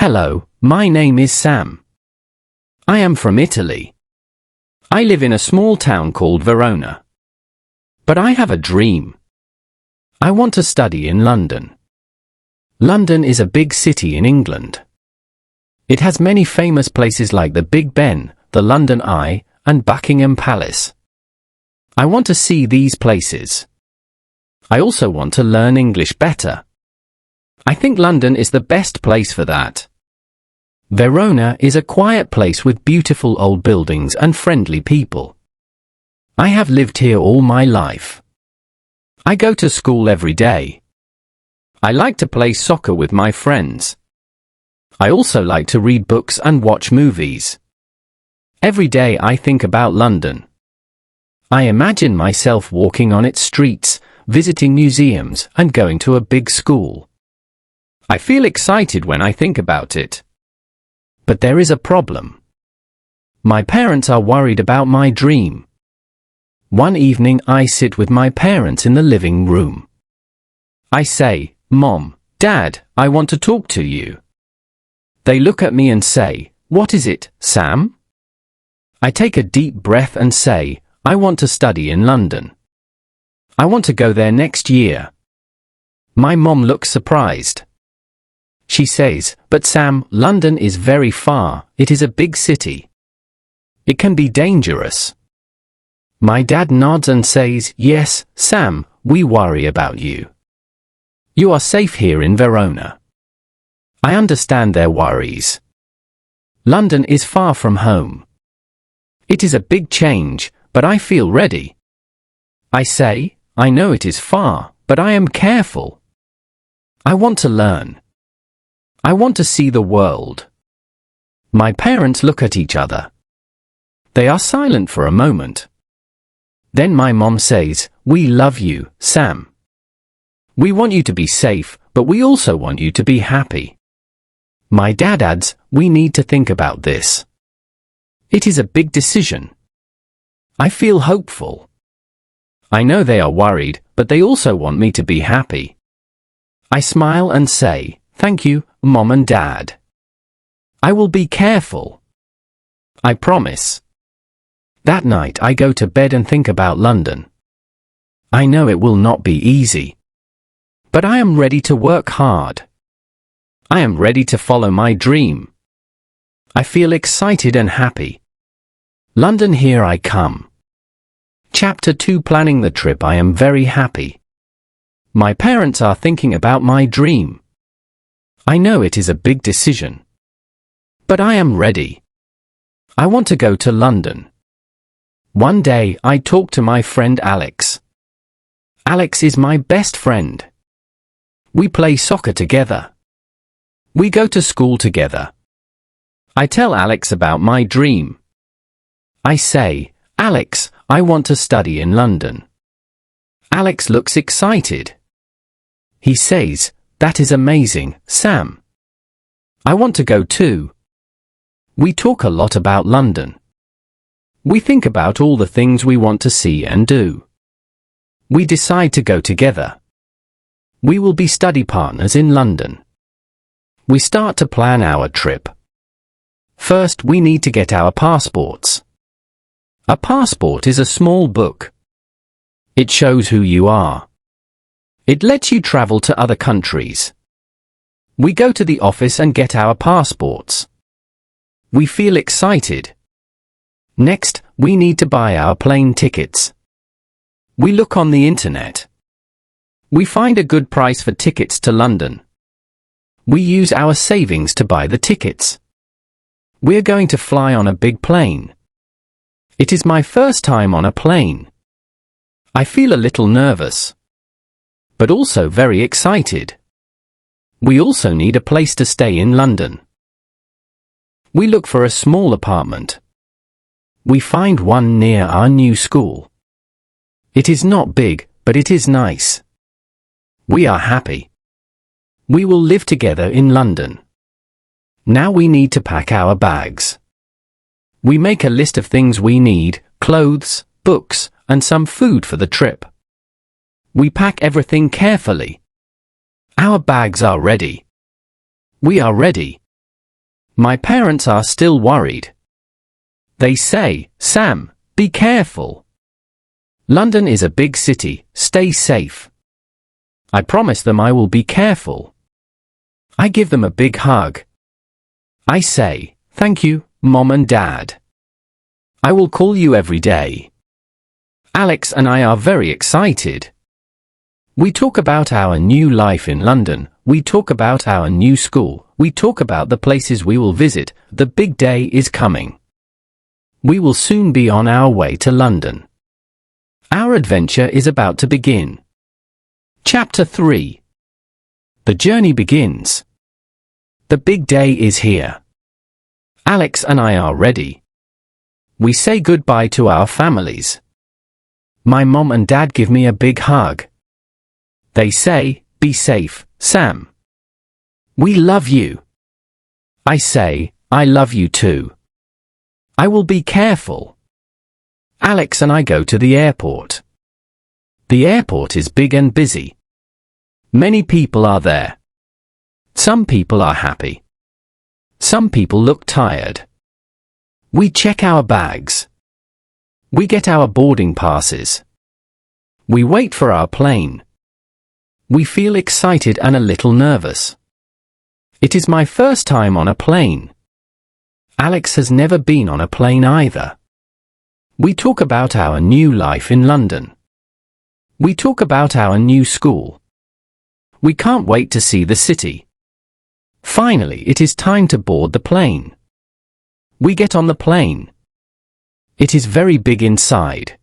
Hello, my name is Sam. I am from Italy. I live in a small town called Verona. But I have a dream. I want to study in London. London is a big city in England. It has many famous places like the Big Ben, the London Eye, and Buckingham Palace. I want to see these places. I also want to learn English better. I think London is the best place for that. Verona is a quiet place with beautiful old buildings and friendly people. I have lived here all my life. I go to school every day. I like to play soccer with my friends. I also like to read books and watch movies. Every day I think about London. I imagine myself walking on its streets, visiting museums, and going to a big school. I feel excited when I think about it. But there is a problem. My parents are worried about my dream. One evening I sit with my parents in the living room. I say, "Mom, Dad, I want to talk to you." They look at me and say, "What is it, Sam?" I take a deep breath and say, "I want to study in London. I want to go there next year." My mom looks surprised. She says, "But Sam, London is very far. It is a big city. It can be dangerous." My dad nods and says, "Yes, Sam, we worry about you. You are safe here in Verona." I understand their worries. London is far from home. It is a big change, but I feel ready. I say, "I know it is far, but I am careful. I want to learn. I want to see the world." My parents look at each other. They are silent for a moment. Then my mom says, "We love you, Sam. We want you to be safe, but we also want you to be happy." My dad adds, "We need to think about this. It is a big decision." I feel hopeful. I know they are worried, but they also want me to be happy. I smile and say, "Thank you, Mom and Dad. I will be careful. I promise." That night I go to bed and think about London. I know it will not be easy. But I am ready to work hard. I am ready to follow my dream. I feel excited and happy. London, here I come. Chapter 2, Planning the trip. I am very happy. My parents are thinking about my dream. I know it is a big decision. But I am ready. I want to go to London. One day I talk to my friend Alex. Alex is my best friend. We play soccer together. We go to school together. I tell Alex about my dream. I say, "Alex, I want to study in London." Alex looks excited. He says, "That is amazing, Sam. I want to go too." We talk a lot about London. We think about all the things we want to see and do. We decide to go together. We will be study partners in London. We start to plan our trip. First, we need to get our passports. A passport is a small book. It shows who you are. It lets you travel to other countries. We go to the office and get our passports. We feel excited. Next, we need to buy our plane tickets. We look on the internet. We find a good price for tickets to London. We use our savings to buy the tickets. We're going to fly on a big plane. It is my first time on a plane. I feel a little nervous, but also very excited. We also need a place to stay in London. We look for a small apartment. We find one near our new school. It is not big, but it is nice. We are happy. We will live together in London. Now we need to pack our bags. We make a list of things we need: clothes, books, and some food for the trip. We pack everything carefully. Our bags are ready. We are ready. My parents are still worried. They say, "Sam, be careful. London is a big city, stay safe." I promise them I will be careful. I give them a big hug. I say, "Thank you, Mom and Dad. I will call you every day." Alex and I are very excited. We talk about our new life in London, we talk about our new school, we talk about the places we will visit. The big day is coming. We will soon be on our way to London. Our adventure is about to begin. Chapter 3. The journey begins. The big day is here. Alex and I are ready. We say goodbye to our families. My mom and dad give me a big hug. They say, "Be safe, Sam. We love you." I say, "I love you too. I will be careful." Alex and I go to the airport. The airport is big and busy. Many people are there. Some people are happy. Some people look tired. We check our bags. We get our boarding passes. We wait for our plane. We feel excited and a little nervous. It is my first time on a plane. Alex has never been on a plane either. We talk about our new life in London. We talk about our new school. We can't wait to see the city. Finally, it is time to board the plane. We get on the plane. It is very big inside.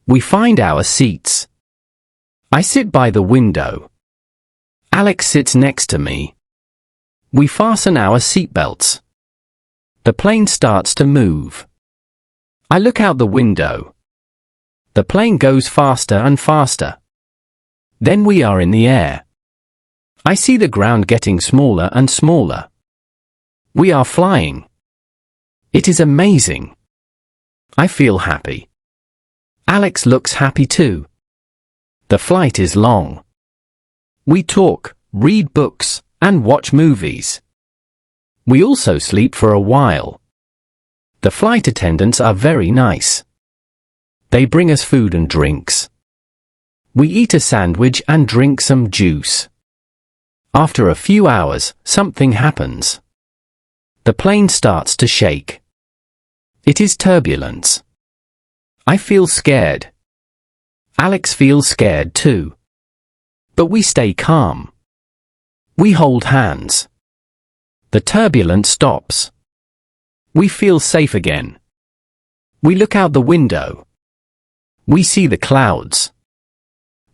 We find our seats. I sit by the window. Alex sits next to me. We fasten our seatbelts. The plane starts to move. I look out the window. The plane goes faster and faster. Then we are in the air. I see the ground getting smaller and smaller. We are flying. It is amazing. I feel happy. Alex looks happy too. The flight is long. We talk, read books, and watch movies. We also sleep for a while. The flight attendants are very nice. They bring us food and drinks. We eat a sandwich and drink some juice. After a few hours, something happens. The plane starts to shake. It is turbulence. I feel scared. Alex feels scared too. But we stay calm. We hold hands. The turbulence stops. We feel safe again. We look out the window. We see the clouds.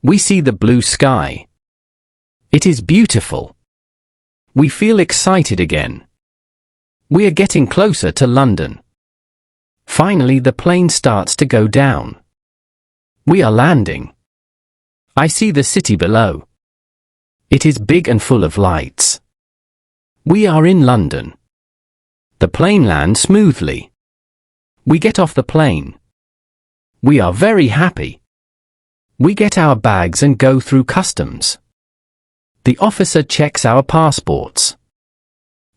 We see the blue sky. It is beautiful. We feel excited again. We are getting closer to London. Finally, the plane starts to go down. We are landing. I see the city below. It is big and full of lights. We are in London. The plane lands smoothly. We get off the plane. We are very happy. We get our bags and go through customs. The officer checks our passports.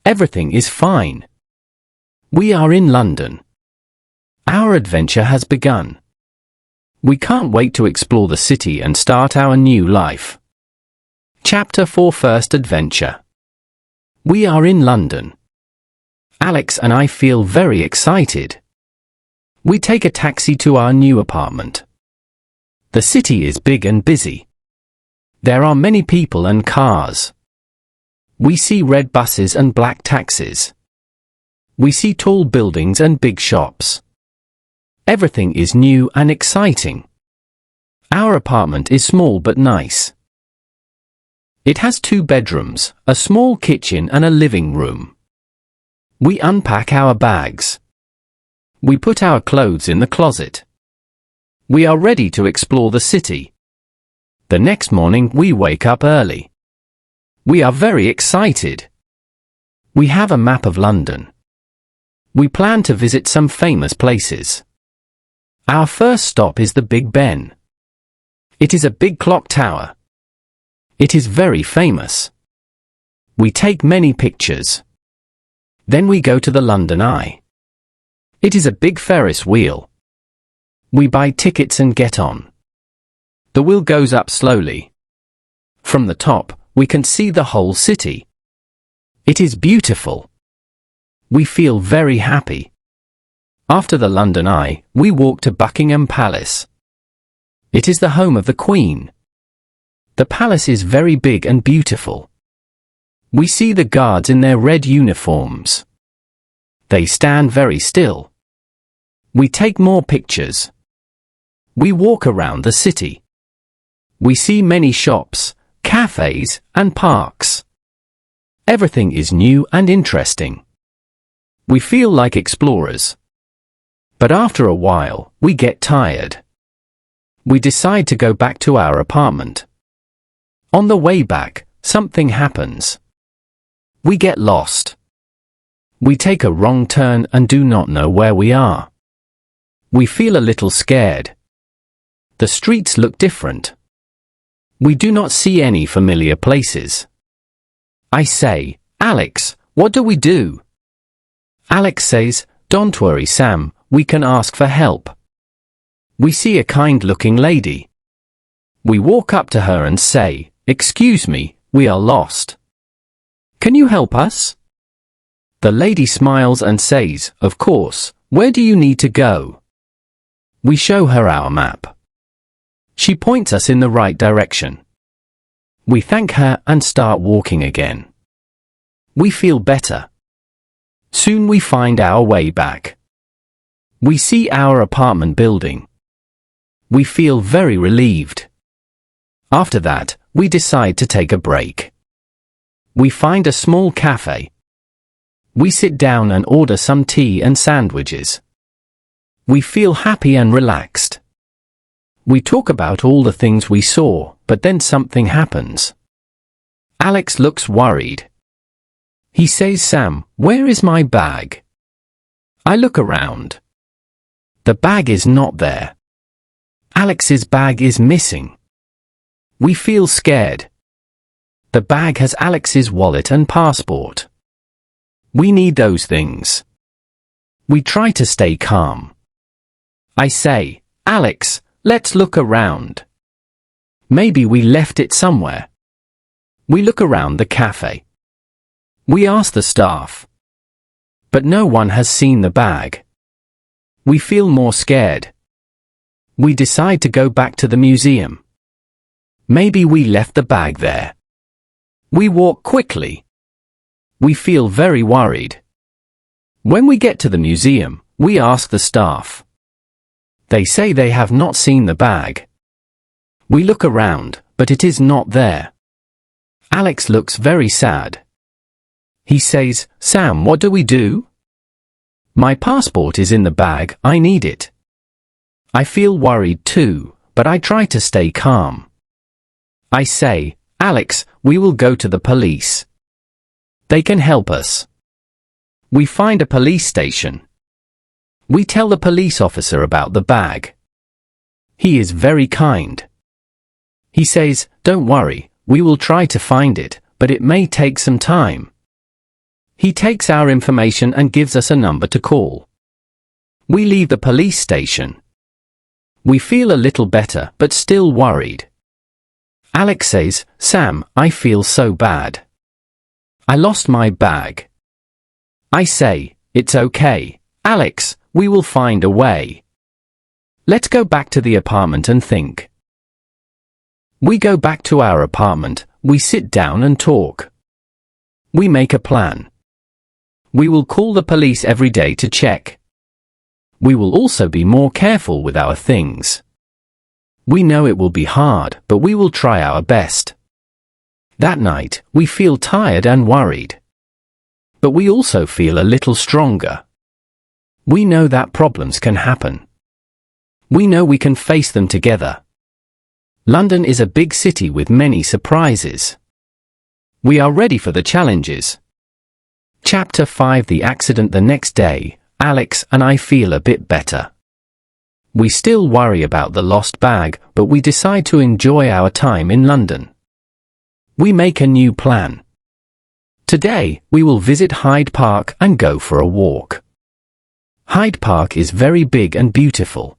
Everything is fine. We are in London. Our adventure has begun. We can't wait to explore the city and start our new life. Chapter 4. First Adventure. We are in London. Alex and I feel very excited. We take a taxi to our new apartment. The city is big and busy. There are many people and cars. We see red buses and black taxis. We see tall buildings and big shops. Everything is new and exciting. Our apartment is small but nice. It has 2 bedrooms, a small kitchen and a living room. We unpack our bags. We put our clothes in the closet. We are ready to explore the city. The next morning we wake up early. We are very excited. We have a map of London. We plan to visit some famous places. Our first stop is the Big Ben. It is a big clock tower. It is very famous. We take many pictures. Then we go to the London Eye. It is a big Ferris wheel. We buy tickets and get on. The wheel goes up slowly. From the top, we can see the whole city. It is beautiful. We feel very happy. After the London Eye, we walk to Buckingham Palace. It is the home of the Queen. The palace is very big and beautiful. We see the guards in their red uniforms. They stand very still. We take more pictures. We walk around the city. We see many shops, cafes, and parks. Everything is new and interesting. We feel like explorers. But after a while, we get tired. We decide to go back to our apartment. On the way back, something happens. We get lost. We take a wrong turn and do not know where we are. We feel a little scared. The streets look different. We do not see any familiar places. I say, Alex, what do we do? Alex says, don't worry, Sam, we can ask for help. We see a kind-looking lady. We walk up to her and say, excuse me, we are lost. Can you help us? The lady smiles and says, of course, where do you need to go? We show her our map. She points us in the right direction. We thank her and start walking again. We feel better. Soon we find our way back. We see our apartment building. We feel very relieved. After that, we decide to take a break. We find a small cafe. We sit down and order some tea and sandwiches. We feel happy and relaxed. We talk about all the things we saw, but then something happens. Alex looks worried. He says, Sam, where is my bag? I look around. The bag is not there. Alex's bag is missing. We feel scared. The bag has Alex's wallet and passport. We need those things. We try to stay calm. I say, Alex, let's look around. Maybe we left it somewhere. We look around the cafe. We ask the staff. But no one has seen the bag. We feel more scared. We decide to go back to the museum. Maybe we left the bag there. We walk quickly. We feel very worried. When we get to the museum, we ask the staff. They say they have not seen the bag. We look around, but it is not there. Alex looks very sad. He says, Sam, what do we do? My passport is in the bag, I need it. I feel worried too, but I try to stay calm. I say, Alex, we will go to the police. They can help us. We find a police station. We tell the police officer about the bag. He is very kind. He says, don't worry, we will try to find it, but it may take some time. He takes our information and gives us a number to call. We leave the police station. We feel a little better, but still worried. Alex says, Sam, I feel so bad. I lost my bag. I say, it's okay, Alex, we will find a way. Let's go back to the apartment and think. We go back to our apartment, we sit down and talk. We make a plan. We will call the police every day to check. We will also be more careful with our things. We know it will be hard, but we will try our best. That night, we feel tired and worried. But we also feel a little stronger. We know that problems can happen. We know we can face them together. London is a big city with many surprises. We are ready for the challenges. Chapter 5 The accident. The next day, Alex and I feel a bit better. We still worry about the lost bag, but we decide to enjoy our time in London. We make a new plan. Today, we will visit Hyde Park and go for a walk. Hyde Park is very big and beautiful.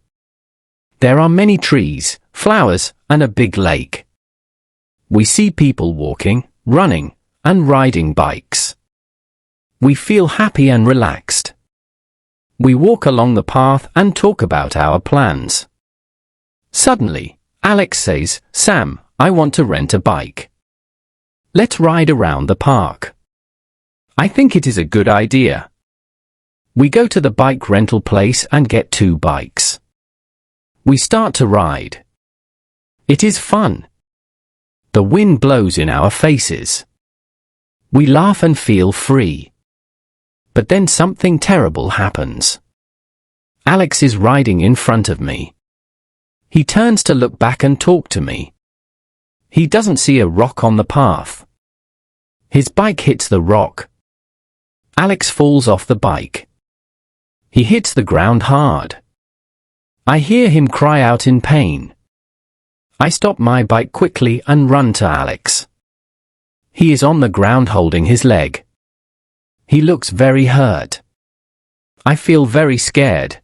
There are many trees, flowers, and a big lake. We see people walking, running, and riding bikes. We feel happy and relaxed. We walk along the path and talk about our plans. Suddenly, Alex says, "Sam, I want to rent a bike. Let's ride around the park." I think it is a good idea. We go to the bike rental place and get 2 bikes. We start to ride. It is fun. The wind blows in our faces. We laugh and feel free. But then something terrible happens. Alex is riding in front of me. He turns to look back and talk to me. He doesn't see a rock on the path. His bike hits the rock. Alex falls off the bike. He hits the ground hard. I hear him cry out in pain. I stop my bike quickly and run to Alex. He is on the ground holding his leg. He looks very hurt. I feel very scared.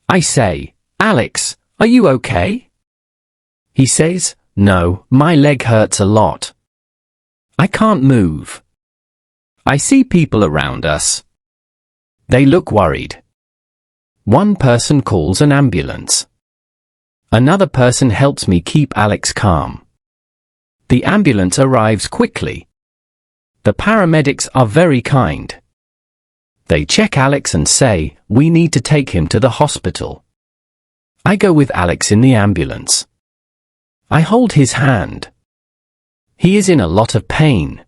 I say, "Alex, are you okay?" He says, "No, my leg hurts a lot. I can't move." I see people around us. They look worried. One person calls an ambulance. Another person helps me keep Alex calm. The ambulance arrives quickly. The paramedics are very kind. They check Alex and say, "We need to take him to the hospital." I go with Alex in the ambulance. I hold his hand. He is in a lot of pain.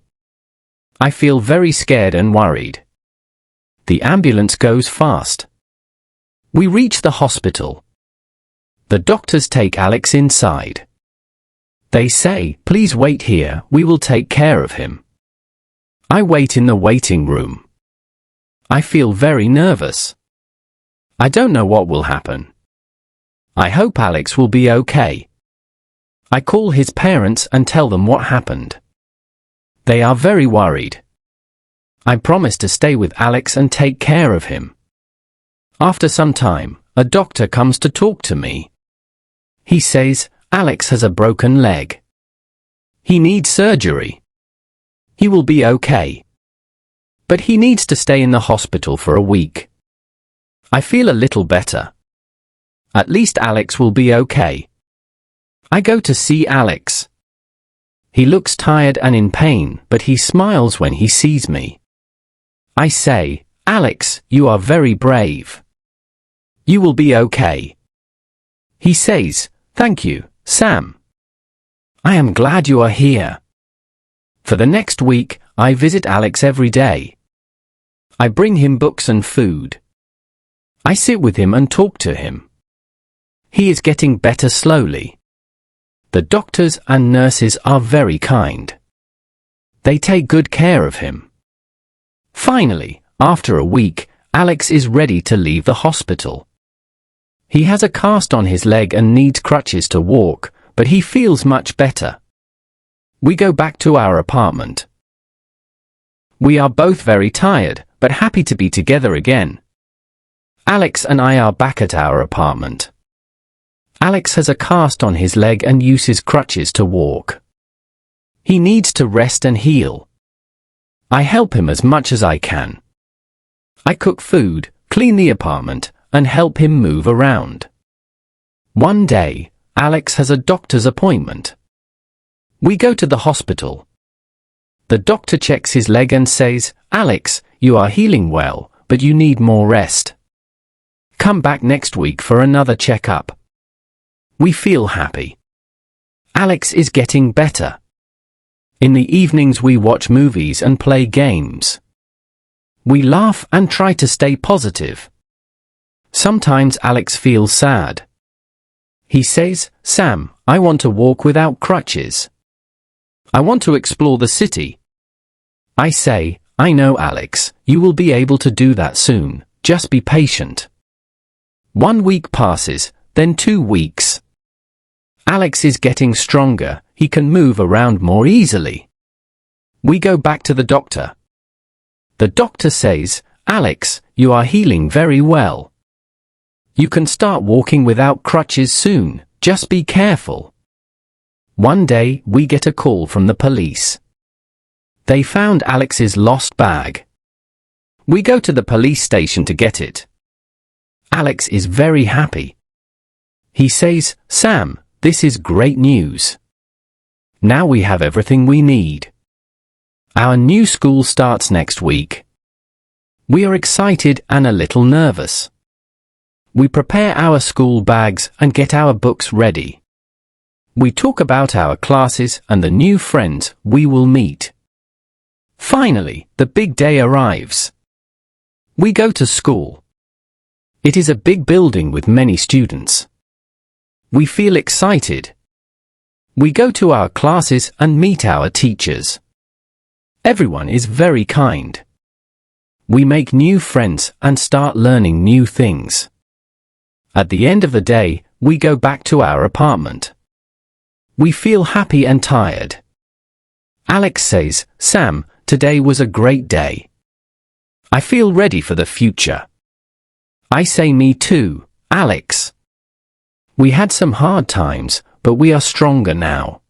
I feel very scared and worried. The ambulance goes fast. We reach the hospital. The doctors take Alex inside. They say, "Please wait here, we will take care of him." I wait in the waiting room. I feel very nervous. I don't know what will happen. I hope Alex will be okay. I call his parents and tell them what happened. They are very worried. I promise to stay with Alex and take care of him. After some time, a doctor comes to talk to me. He says, "Alex has a broken leg. He needs surgery. He will be okay. But he needs to stay in the hospital for a week." I feel a little better. At least Alex will be okay. I go to see Alex. He looks tired and in pain, but he smiles when he sees me. I say, "Alex, you are very brave. You will be okay." He says, "Thank you, Sam. I am glad you are here." For the next week, I visit Alex every day. I bring him books and food. I sit with him and talk to him. He is getting better slowly. The doctors and nurses are very kind. They take good care of him. Finally, after a week, Alex is ready to leave the hospital. He has a cast on his leg and needs crutches to walk, but he feels much better. We go back to our apartment. We are both very tired, but happy to be together again. Alex and I are back at our apartment. Alex has a cast on his leg and uses crutches to walk. He needs to rest and heal. I help him as much as I can. I cook food, clean the apartment, and help him move around. One day, Alex has a doctor's appointment. We go to the hospital. The doctor checks his leg and says, "Alex, you are healing well, but you need more rest. Come back next week for another checkup." We feel happy. Alex is getting better. In the evenings we watch movies and play games. We laugh and try to stay positive. Sometimes Alex feels sad. He says, "Sam, I want to walk without crutches. I want to explore the city." I say, "I know, Alex, you will be able to do that soon, just be patient." 1 week passes, then 2 weeks. Alex is getting stronger, he can move around more easily. We go back to the doctor. The doctor says, "Alex, you are healing very well. You can start walking without crutches soon, just be careful." One day, we get a call from the police. They found Alex's lost bag. We go to the police station to get it. Alex is very happy. He says, "Sam, this is great news. Now we have everything we need. Our new school starts next week." We are excited and a little nervous. We prepare our school bags and get our books ready. We talk about our classes and the new friends we will meet. Finally, the big day arrives. We go to school. It is a big building with many students. We feel excited. We go to our classes and meet our teachers. Everyone is very kind. We make new friends and start learning new things. At the end of the day, we go back to our apartment. We feel happy and tired. Alex says, "Sam, today was a great day. I feel ready for the future." I say, "Me too, Alex. We had some hard times, but we are stronger now."